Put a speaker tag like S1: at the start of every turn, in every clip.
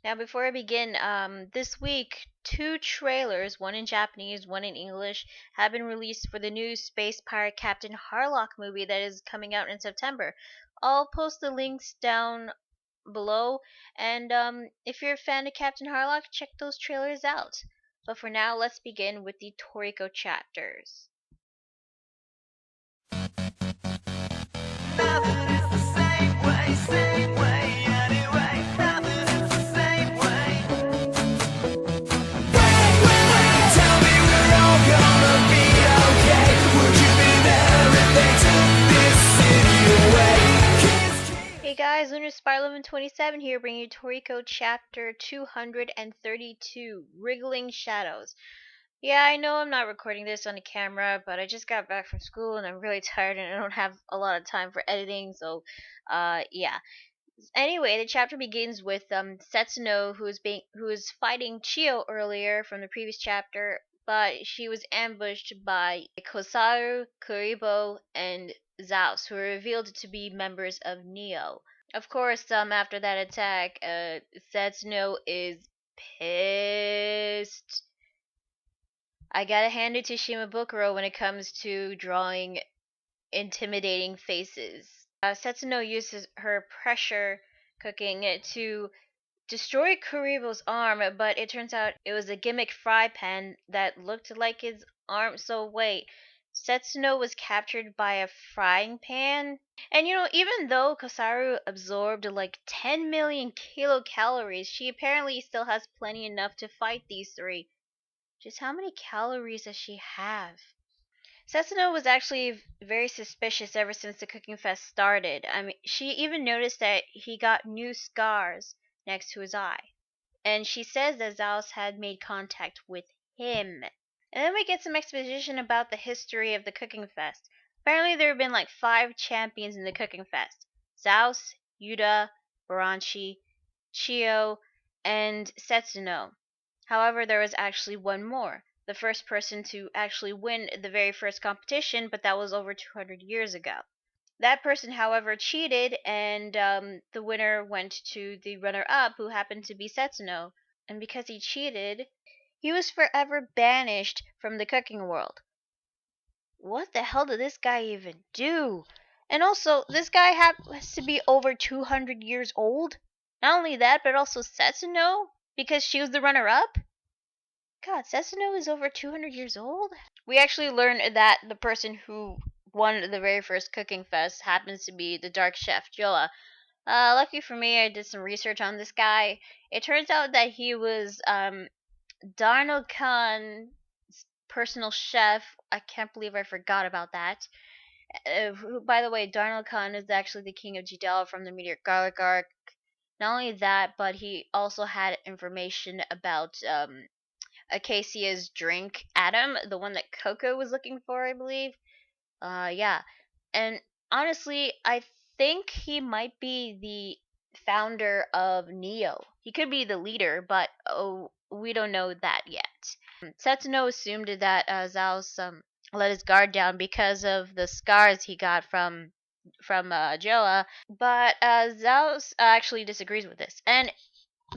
S1: Now, before I begin, this week, two trailers, one in Japanese, one in English, have been released for the new Space Pirate Captain Harlock movie that is coming out in September. I'll post the links down below, and if you're a fan of Captain Harlock, check those trailers out. But for now, let's begin with the Toriko chapters. Hey guys, Lunar Spy1127 here, bringing you Toriko chapter 232, Wriggling Shadows. Yeah, I know I'm not recording this on the camera, but I just got back from school and I'm really tired and I don't have a lot of time for editing, so yeah. Anyway, the chapter begins with Setsuno who is fighting Chiyo earlier from the previous chapter, but she was ambushed by Kosaru, Kuribo, and Zaus, who are revealed to be members of Neo. Of course, after that attack, Setsuno is pissed. I gotta hand it to Shimabukuro when it comes to drawing intimidating faces. Setsuno uses her pressure cooking to destroy Kuribo's arm, but it turns out it was a gimmick fry pan that looked like his arm. So wait, Setsuno was captured by a frying pan? And even though Kosaru absorbed like 10 million kilocalories, she apparently still has plenty enough to fight these three. Just how many calories does she have? Setsuno was actually very suspicious ever since the cooking fest started. I mean, she even noticed that he got new scars next to his eye. And she says that Zaus had made contact with him. And then we get some exposition about the history of the cooking fest. Apparently there have been like 5 champions in the cooking fest. Zaus, Yuta, Baranchi, Chiyo, and Setsuno. However, there was actually one more. The first person to actually win the very first competition, but that was over 200 years ago. That person, however, cheated, and the winner went to the runner-up, who happened to be Setsuno. And because he cheated, he was forever banished from the cooking world. What the hell did this guy even do? And also, this guy has to be over 200 years old? Not only that, but also Setsuno, because she was the runner-up? God, Setsuno is over 200 years old? We actually learned that the person who won the very first cooking fest happens to be the dark chef, Joa. Lucky for me, I did some research on this guy. It turns out that he was Darno Khan's personal chef. I can't believe I forgot about that. By the way, Darno Khan is actually the king of Jidal from the Meteor Garlic arc. Not only that, but he also had information about Acacia's drink, Adam, the one that Coco was looking for, I believe. Yeah. And honestly, I think he might be the founder of Neo. He could be the leader, but we don't know that yet. Setsuno assumed that Zaus let his guard down because of the scars he got from Joa, but Zaus actually disagrees with this. And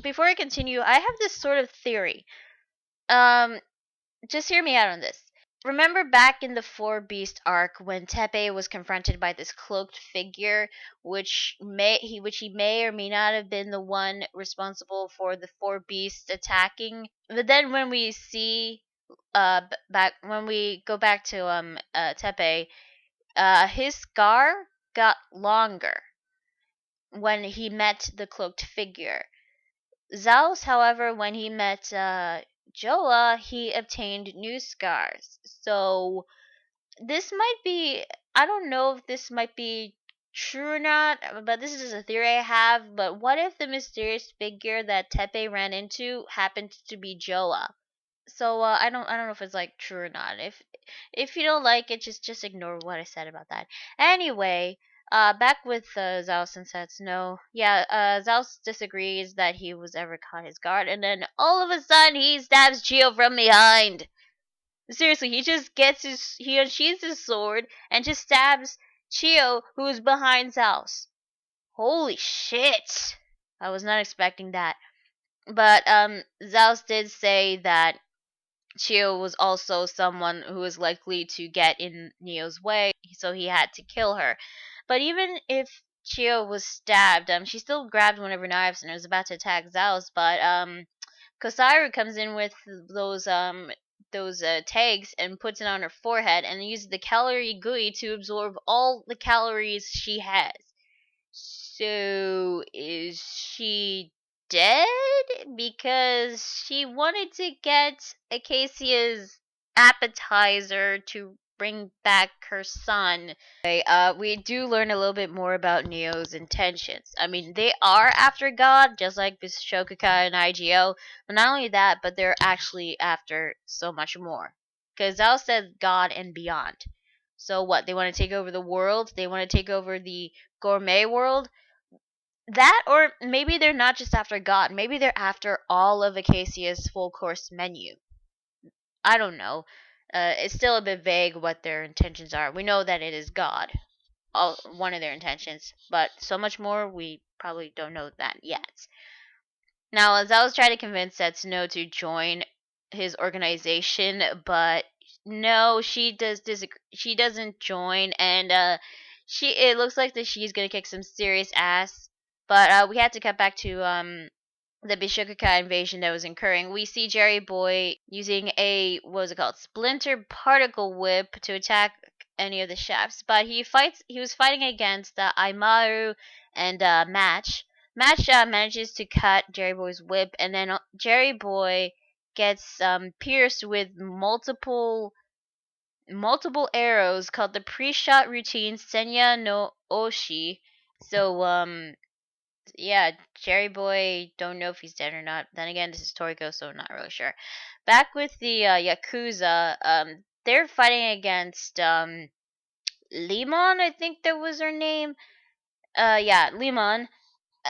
S1: before I continue, I have this sort of theory. Just hear me out on this. Remember back in the Four Beast arc when Teppei was confronted by this cloaked figure, which he may or may not have been the one responsible for the Four Beasts attacking. But then when we see when we go back to Teppei, his scar got longer when he met the cloaked figure. Zaus, however, when he met Joa, he obtained new scars. So this might be, I don't know if this might be true or not, but this is a theory I have. But what if the mysterious figure that Teppei ran into happened to be Joa? So I don't know if it's like true or not. If you don't like it, just ignore what I said about that. Anyway, back with Zaus and Setsuno. Yeah, Zaus disagrees that he was ever caught his guard, and then all of a sudden he stabs Chiyo from behind. Seriously, he unsheathes his sword and just stabs Chiyo, who's behind Zaus. Holy shit! I was not expecting that. But Zaus did say that Chiyo was also someone who was likely to get in Neo's way, so he had to kill her. But even if Chiyo was stabbed, she still grabbed one of her knives and was about to attack Zaus, but Kosaru comes in with those tags and puts it on her forehead and uses the calorie GUI to absorb all the calories she has. So is she dead? Because she wanted to get Acacia's appetizer to bring back her son. Okay, we do learn a little bit more about Neo's intentions. I mean, they are after God, just like Bishokukai and IGO. But not only that, but they're actually after so much more. Because Zaus said God and beyond. So what? They want to take over the world? They want to take over the gourmet world? That, or maybe they're not just after God. Maybe they're after all of Acacia's full course menu. I don't know. It's still a bit vague what their intentions are. We know that it is God, one of their intentions, but so much more we probably don't know that yet. Now, Zaus tried to convince Setsuno to join his organization, but no, she does disagree. She doesn't join, and it looks like that she's gonna kick some serious ass. But we had to cut back to the Bishokukai invasion that was occurring. We see Jerry Boy using a what was it called, splinter particle whip to attack any of the chefs, but he was fighting against Aimaru and Match. Match manages to cut Jerry Boy's whip, and then Jerry Boy gets pierced with multiple arrows called the pre-shot routine Senya no Oshi. So yeah, Jerry Boy, don't know if he's dead or not. Then again, this is Toriko, so I'm not really sure. Back with the Yakuza, they're fighting against Limon, I think that was her name. Yeah, Limon.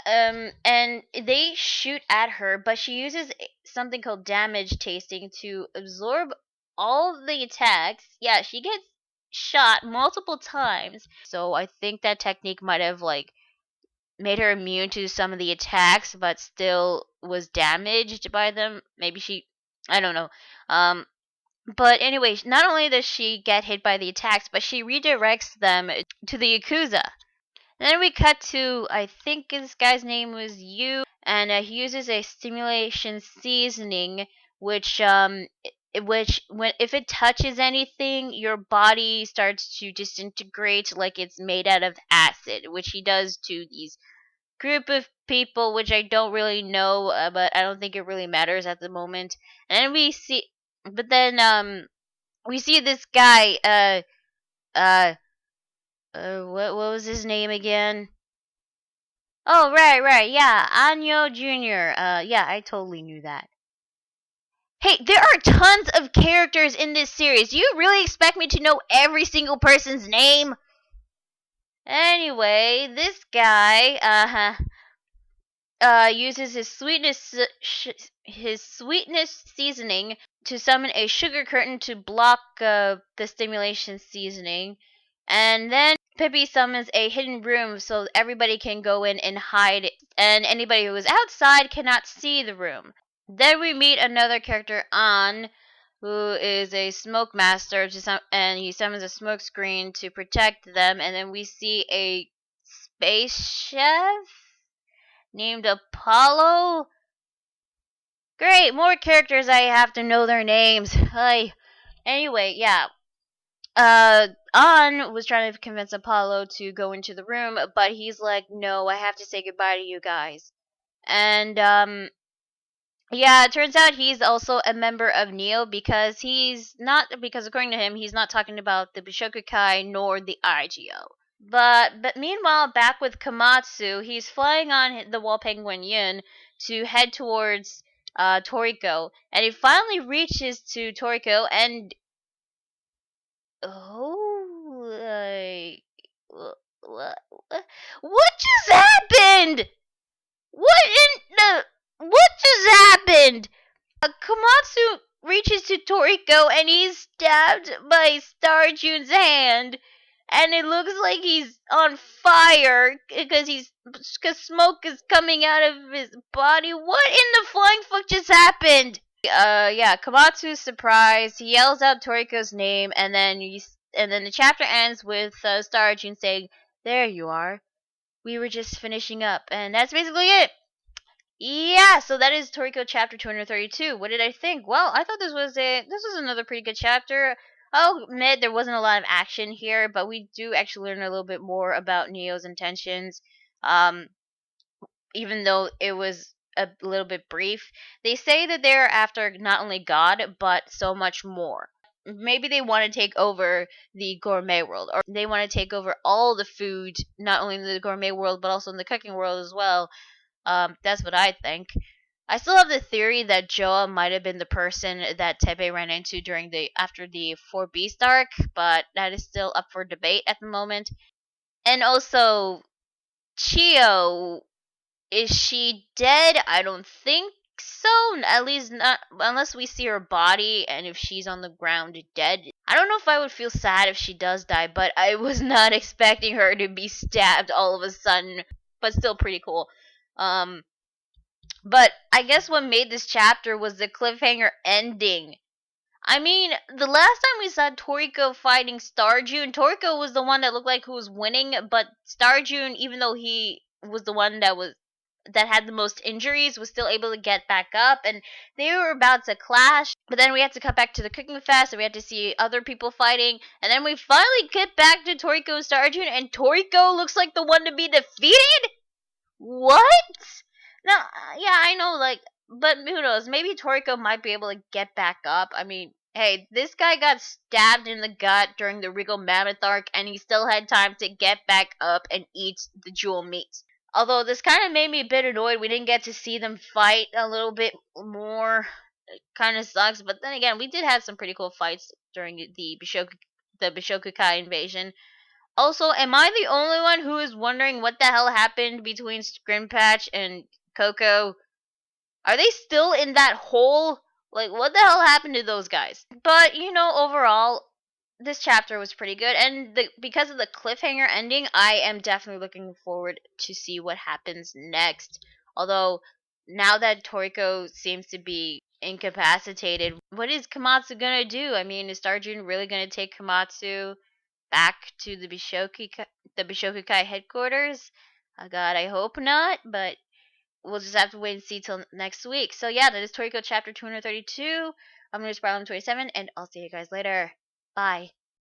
S1: And they shoot at her, but she uses something called damage tasting to absorb all the attacks. Yeah, she gets shot multiple times. So I think that technique might have made her immune to some of the attacks, but still was damaged by them. I don't know. But anyway, not only does she get hit by the attacks, but she redirects them to the Yakuza. And then we cut to, I think this guy's name was Yu, and he uses a stimulation seasoning, which when if it touches anything, your body starts to disintegrate like it's made out of acid, which he does to these group of people, which I don't really know, but I don't think it really matters at the moment. And then we see this guy, what was his name again? Oh, right, yeah, Anyo Jr. Yeah, I totally knew that. Hey, there are tons of characters in this series. Do you really expect me to know every single person's name? Anyway, this guy, uses his sweetness seasoning to summon a sugar curtain to block the stimulation seasoning, and then Pippi summons a hidden room so everybody can go in and hide, and anybody who is outside cannot see the room. Then we meet another character, An, who is a smoke master, and he summons a smoke screen to protect them, and then we see a space chef named Apollo. Great, more characters I have to know their names. Hi. Anyway, yeah. An was trying to convince Apollo to go into the room, but he's like, no, I have to say goodbye to you guys. And, yeah, it turns out he's also a member of Neo because according to him, he's not talking about the Bishokukai nor the IGO. But meanwhile, back with Komatsu, he's flying on the wall penguin Yun to head towards Toriko, and he finally reaches to Toriko, and what just happened? What just happened? Komatsu reaches to Toriko, and he's stabbed by Star June's hand. and it looks like he's on fire because smoke is coming out of his body. What in the flying fuck just happened? Yeah, Komatsu's surprised. He yells out Toriko's name, and then the chapter ends with Star June saying, "There you are. We were just finishing up," and that's basically it. Yeah, so that is Toriko chapter 232. What did I think? Well, I thought this was another pretty good chapter. I'll admit there wasn't a lot of action here, but we do actually learn a little bit more about Neo's intentions. Um, even though it was a little bit brief. They say that they're after not only God, but so much more. Maybe they want to take over the gourmet world, or they want to take over all the food, not only in the gourmet world, but also in the cooking world as well. That's what I think. I still have the theory that Joa might have been the person that Tepe ran into after the 4 Beast arc, but that is still up for debate at the moment. And also, Chiyo, is she dead? I don't think so. At least not unless we see her body, and if she's on the ground dead. I don't know if I would feel sad if she does die, but I was not expecting her to be stabbed all of a sudden. But still pretty cool. But I guess what made this chapter was the cliffhanger ending. I mean, the last time we saw Toriko fighting Starjune, Toriko was the one that looked like who was winning, but Starjune, even though he was the one that had the most injuries, was still able to get back up, and they were about to clash. But then we had to cut back to the cooking fest, and we had to see other people fighting, and then we finally get back to Toriko and Starjune, and Toriko looks like the one to be defeated. What? No, yeah, I know, like, but who knows? Maybe Toriko might be able to get back up. I mean, hey, this guy got stabbed in the gut during the Regal Mammoth arc, and he still had time to get back up and eat the jewel meat. Although this kind of made me a bit annoyed. We didn't get to see them fight a little bit more. It kind of sucks. But then again, we did have some pretty cool fights during the Bishokukai invasion. Also, am I the only one who is wondering what the hell happened between Scrimp-Patch and Coco? Are they still in that hole? Like, what the hell happened to those guys? But, overall, this chapter was pretty good, and because of the cliffhanger ending, I am definitely looking forward to see what happens next. Although, now that Toriko seems to be incapacitated, what is Komatsu gonna do? I mean, is Starjun really gonna take Komatsu back to the Bishokukai headquarters? Oh God, I hope not, but we'll just have to wait and see till next week. So yeah, that is Toriko chapter 232. I'm going to Spiral 27, and I'll see you guys later. Bye.